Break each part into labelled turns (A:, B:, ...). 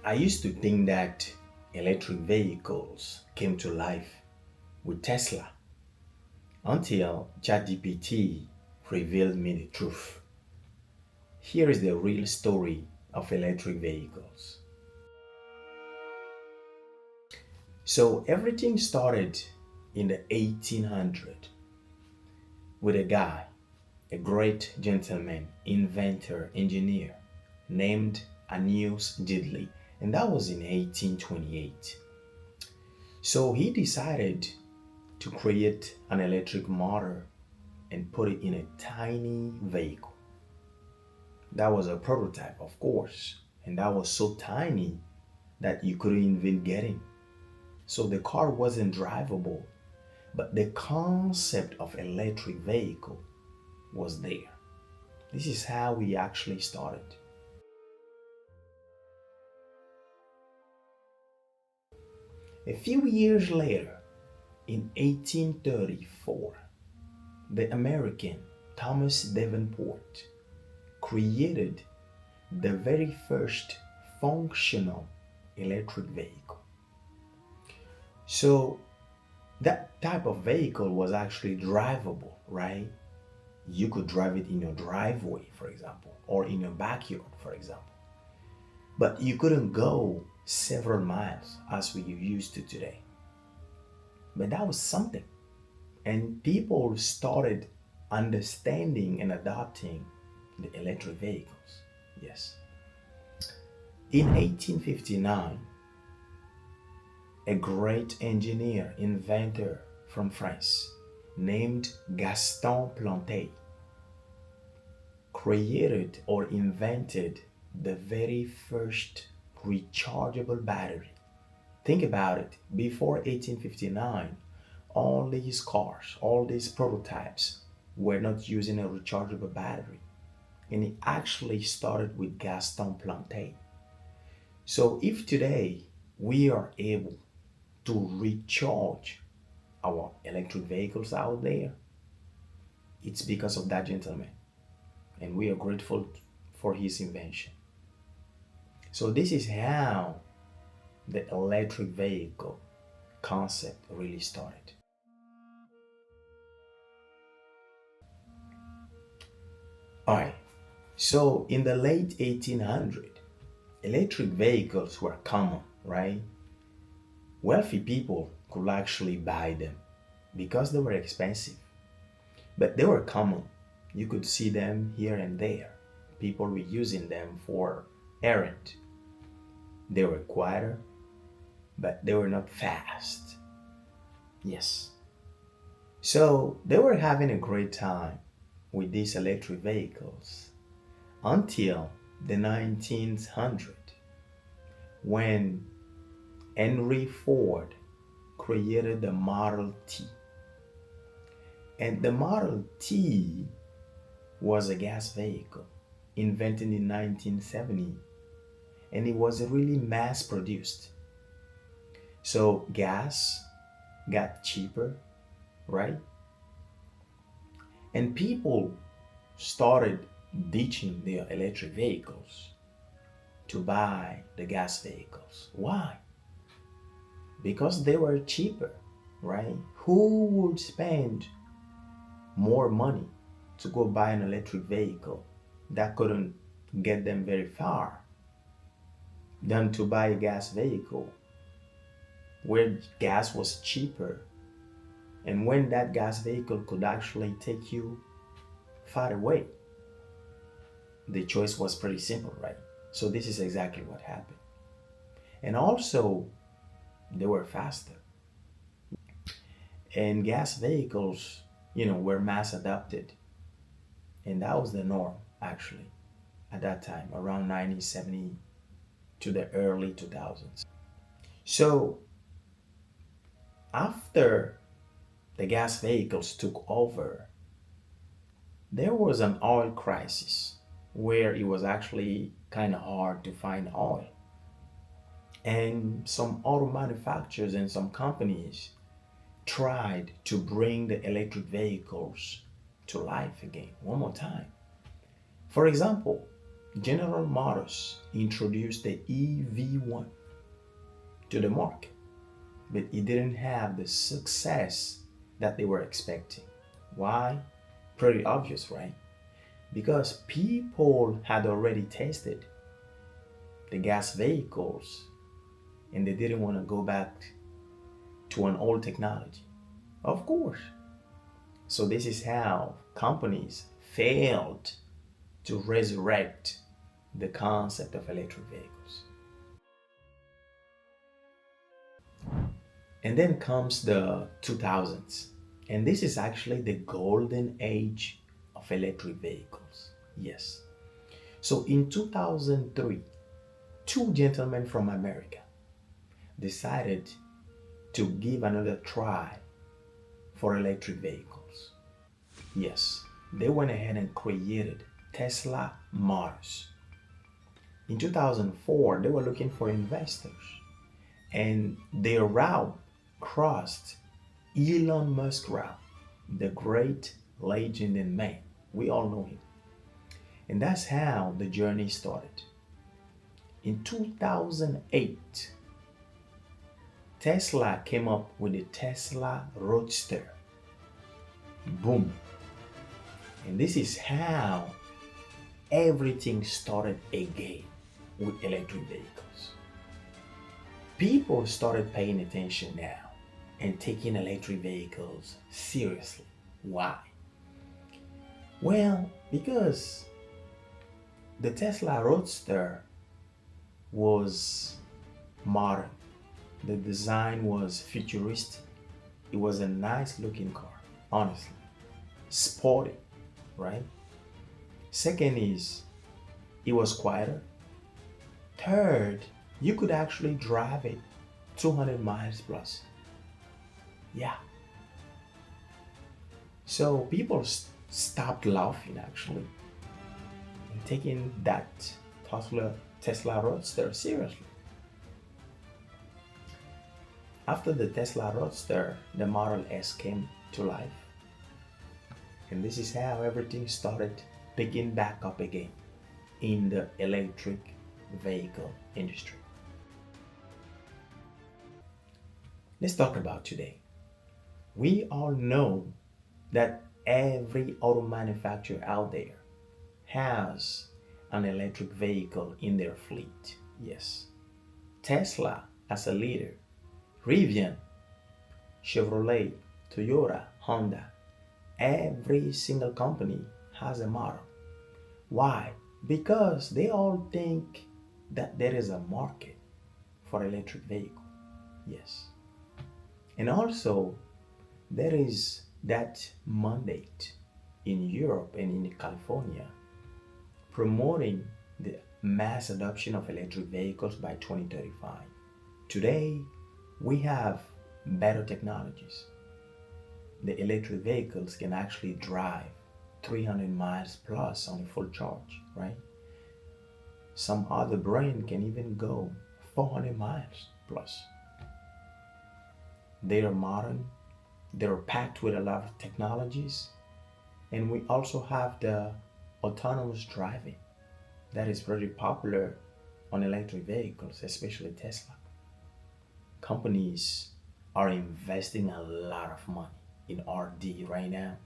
A: I used to think that electric vehicles came to life with Tesla until ChatGPT revealed me the truth. Here is the real story of electric vehicles. So everything started in the 1800s with a guy, a great gentleman, inventor, engineer named Annius Diddley, and that was in 1828. So he decided to create an electric motor and put it in a tiny vehicle. That was a prototype, of course, and that was so tiny that you couldn't even get in. So the car wasn't drivable, but the concept of electric vehicle was there. This is how we actually started. A few years later, in 1834, the American Thomas Davenport created the very first functional electric vehicle. So that type of vehicle was actually drivable, right? You could drive it in your driveway, for example, or in your backyard, for example. But you couldn't go several miles as we used to today. But that was something. And people started understanding and adopting the electric vehicles. Yes. In 1859, a great engineer, inventor from France named Gaston Planté created or invented the very first rechargeable battery. Think about it. Before 1859, all these cars, all these prototypes were not using a rechargeable battery. And it actually started with Gaston Planté. So if today we are able to recharge our electric vehicles out there, it's because of that gentleman. And we are grateful for his invention. So this is how the electric vehicle concept really started. All right. So in the late 1800s, electric vehicles were common, right? Wealthy people could actually buy them because they were expensive, but they were common. You could see them here and there. People were using them for errand. They were quieter, but they were not fast. Yes. So they were having a great time with these electric vehicles until the 1900s when Henry Ford created the Model T. And the Model T was a gas vehicle invented in 1970, and it was really mass produced. So gas got cheaper, right? And people started ditching their electric vehicles to buy the gas vehicles. Why? Because they were cheaper, right? Who would spend more money to go buy an electric vehicle that couldn't get them very far than to buy a gas vehicle where gas was cheaper, and when that gas vehicle could actually take you far away? The choice was pretty simple, right? So this is exactly what happened. And also, they were faster. And gas vehicles, were mass adopted. And that was the norm, actually, at that time, around 1970 to the early 2000s. So after the gas vehicles took over, there was an oil crisis where it was actually kind of hard to find oil. And some auto manufacturers and some companies tried to bring the electric vehicles to life again, one more time. For example, General Motors introduced the EV1 to the market, but it didn't have the success that they were expecting. Why? Pretty obvious, right? Because people had already tested the gas vehicles and they didn't want to go back to an old technology. Of course. So, this is how companies failed to resurrect the concept of electric vehicles. And then comes the 2000s. And this is actually the golden age of electric vehicles. Yes. So in 2003, two gentlemen from America decided to give another try for electric vehicles. Yes, they went ahead and created Tesla Motors. In 2004, they were looking for investors, and their route crossed Elon Musk route, the great legend and man. We all know him. And that's how the journey started. In 2008, Tesla came up with the Tesla Roadster. Boom. And this is how everything started again with electric vehicles. People started paying attention now and taking electric vehicles seriously. Why? Well, because the Tesla Roadster was modern. The design was futuristic. It was a nice looking car, honestly. Sporty, right? Second is, it was quieter. Third, you could actually drive it 200 miles plus. Yeah. So people stopped laughing actually and taking that Tesla Roadster seriously. After the Tesla Roadster, the Model S came to life. And this is how everything started picking back up again in the electric vehicle industry. Let's talk about today. We all know that every auto manufacturer out there has an electric vehicle in their fleet. Yes. Tesla as a leader, Rivian, Chevrolet, Toyota, Honda, every single company has a model. Why? Because they all think that there is a market for electric vehicle. Yes. And also, there is that mandate in Europe and in California promoting the mass adoption of electric vehicles by 2035. Today, we have better technologies. The electric vehicles can actually drive 300 miles plus on a full charge, right? Some other brand can even go 400 miles plus. They are modern, they're packed with a lot of technologies, and we also have the autonomous driving that is very popular on electric vehicles, especially Tesla. Companies are investing a lot of money in R&D right now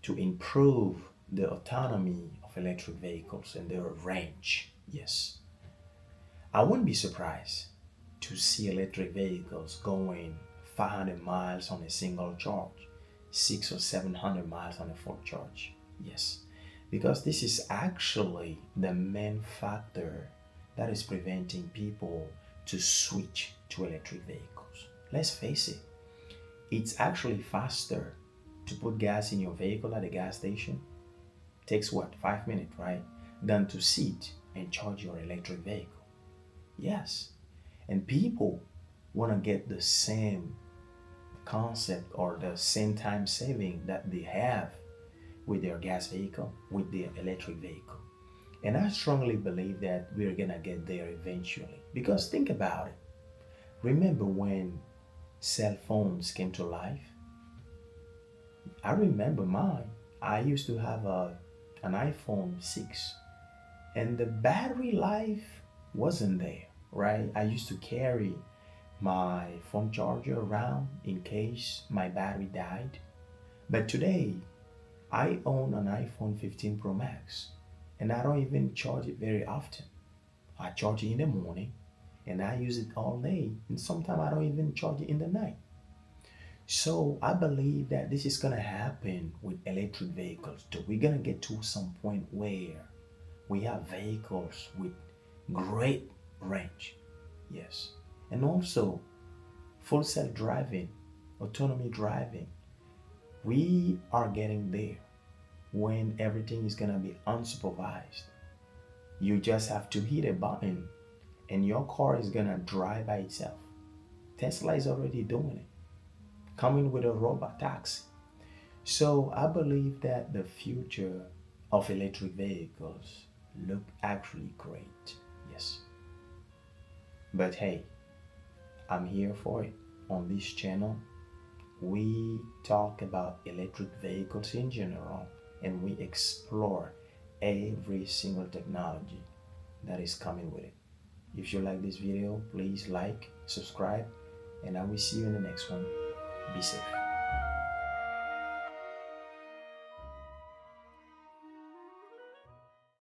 A: to improve the autonomy of electric vehicles and their range. Yes. I wouldn't be surprised to see electric vehicles going 500 miles on a single charge, 600 or 700 miles on a full charge. Yes. Because this is actually the main factor that is preventing people to switch to electric vehicles. Let's face it, it's actually faster to put gas in your vehicle at a gas station. Takes what, 5 minutes, right? Than to sit and charge your electric vehicle. Yes. And people want to get the same concept or the same time saving that they have with their gas vehicle, with their electric vehicle. And I strongly believe that we're gonna get there eventually. Because think about it. Remember when cell phones came to life? I remember mine. I used to have an iPhone 6. And the battery life wasn't there, right? I used to carry my phone charger around in case my battery died. But today, I own an iPhone 15 Pro Max and I don't even charge it very often. I charge it in the morning and I use it all day, and sometimes I don't even charge it in the night. So I believe that this is gonna happen with electric vehicles too. We're gonna get to some point where we have vehicles with great range. Yes. And also full self driving, autonomy driving. We are getting there when everything is gonna be unsupervised. You just have to hit a button and your car is gonna drive by itself. Tesla is already doing it, coming with a robot taxi. So I believe that the future of electric vehicles look actually great. Yes. But hey, I'm here for it. On this channel, we talk about electric vehicles in general and we explore every single technology that is coming with it. If you like this video, please like, subscribe, and I will see you in the next one. Be safe.